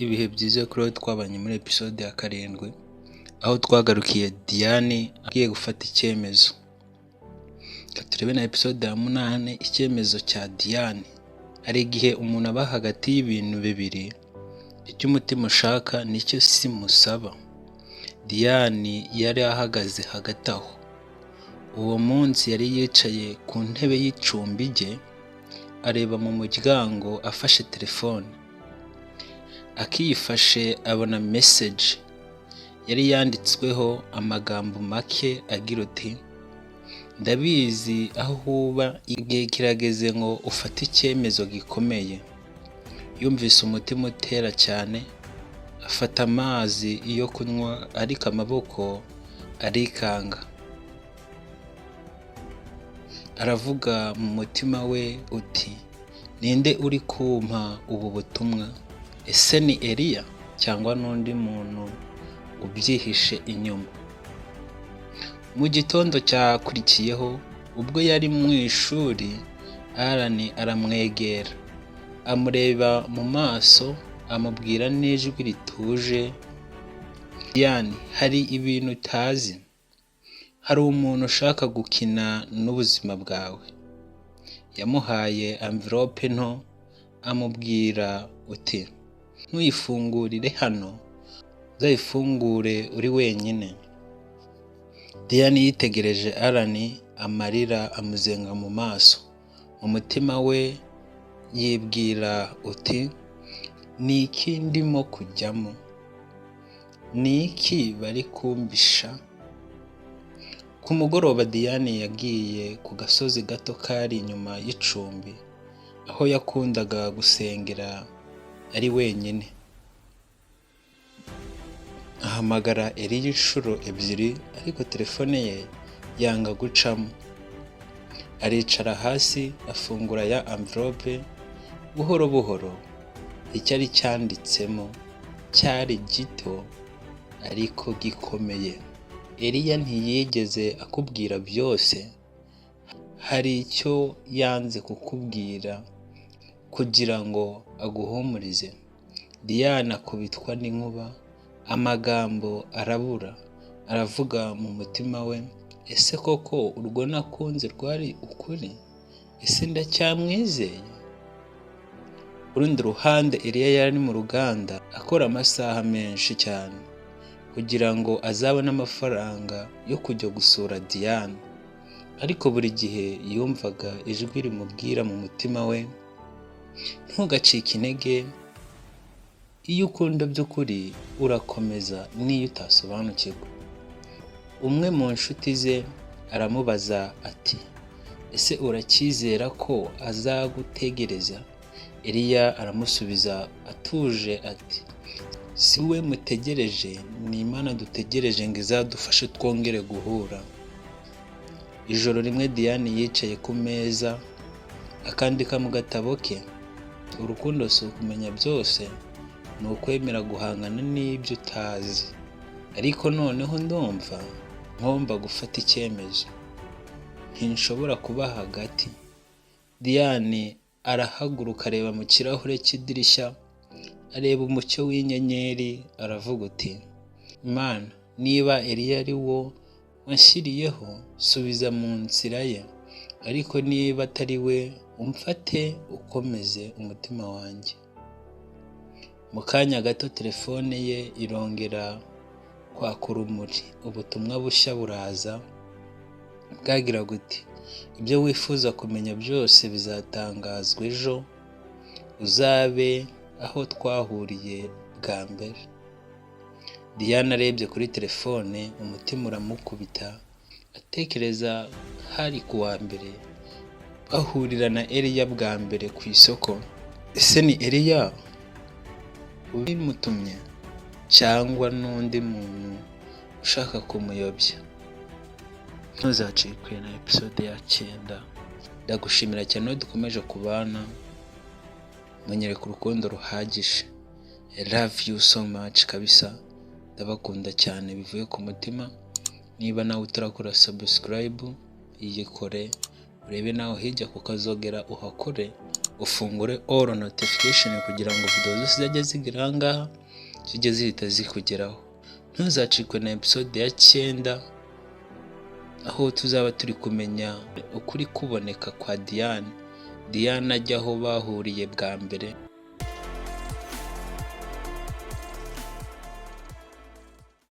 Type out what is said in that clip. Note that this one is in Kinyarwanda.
Ibihe byiza kuri aho twabanye muri episode ya 7 aho twagarukiye Diane agiye gufata icyemezo. Turebe na episode ya 8 icyemezo cya Diane. Hari igihe umuntu aba hagati y'ibintu bibiri, icyo umutima ushaka nicyo isi musaba. Diane yari ahagaze hagati aho. Uwo munsi yari yicaye ku ntebe y'icumbi rye, areba mu muryango afashe telefone. Akiyifashe abona message yari yanditsweho amagambo make agira uti: ndabizi aho uba, igihe kirageze ngo ufate icyemezo gikomeye. Yumvise umutima utera cyane, afata amazi yo kunywa ariko amaboko arikanga. Aravuga mu mutima we uti: ninde uri kumpa ubu butumwa? Ese ni Eliya cyangwa n'undi muntu ubyihishe inyuma? Mu gitondo cyakurikiyeho, ubwo yari mu ishuri, Alani aramwegera, amureba mu maso, amubwira n'ijwi rituje: Diane, hari ibintu utazi. Hari umuntu ushaka gukina n'ubuzima bwawe. Yamuhaye envelope nto, amubwira uti: ntuyifungurire hano, uzayifungure uri wenyine. Diane yitegereje Alani, amarira amuzenga mu maso. Mu mutima we yibwira uti: ni iki ndimo kujyamo? Ni iki bari kumbisha? Ku mugoroba Diane yagiye ku gasozi gato kari inyuma y'icumbi, aho yakundaga gusengera ari wenyine. Ahamagara Eliya inshuro 2 ariko telefone ye yanga gucamo. Aricara hasi, afungura ya envelope buhoro buhoro. Icyari cyanditsemo cyari gito ariko gikomeye. Eliya ntiyigeze akubwira byose. Hari icyo yanze kukubwira kugira ngo aguhumurize. Diane akubitwa n'inkuba, amagambo arabura. Aravuga mu mutima we: ese koko urwo nakunze rwari ukuri? Ese ndacyamwizeye? Urundi ruhande, Eliya yari mu ruganda akora amasaha menshi cyane kugira ngo azabone amafaranga yo kujya gusura Diane. Ariko buri gihe yumvaga ijwi rimubwira mu mutima we: ntugacike intege. Iyo ukunda by'ukuri urakomeza n'iyo utasobanukirwa. Umwe mu nshuti ze aramubaza ati: ese uracyizera ko azagutegereza? Eliya aramusubiza atuje ati: si we mutegereje, ni Imana dutegereje ngo izadufashe twongere guhura. Ijoro rimwe Diane yicaye ku meza, akandika mu gatabo ke. Urukundo si ukumenya byose, ni ukwemera guhangana n'ibyo utazi. Ariko noneho ndumva ngomba gufata icyemezo. Ntinshobora kuba hagati. Diane arahaguruka, areba mu kirahure cy'idirishya, areba umucyo w'inyenyeri, aravuga uti: Imana, niba Eliya ari wo wanshyiriyeho, subiza mu nzira ye. Ariko niba atari we, umfate ukomeze umutima wanjye. Mu kanya gato telefone ye irongera kwaka urumuri. Ubutumwa bushya buraza, bwagira guti: ibyo wifuza kumenya byose bizatangazwa ejo, uzabe aho twahuriye bwa mbere. Diane arebye kuri telefone, umutima uramukubita, atekereza hari ku wa mbere bahurira na Eliya bwa mbere ku isoko. Ese ni Eliya ubimutumye cyangwa n'undi muntu ushaka kumuyobya? Ntuzacikwe na episode ya 9. Ndagushimira cyane ko dukomeje kubana, munyereka urukundo ruhagije. I love you so much kabisa. Ndabakunda cyane bivuye ku mutima. Niba nawe utarakora subscribe, iyikore, urebe nawe hirya ku kazogera uhakore ufungure all notification kugira ngo video zose zijye zigera aha ngaha zijye zihita zikugeraho. Ntuzacikwe na episode ya 9 aho tuzaba turi kumenya ukuri kuboneka kwa Diane ajya aho bahuriye bwa mbere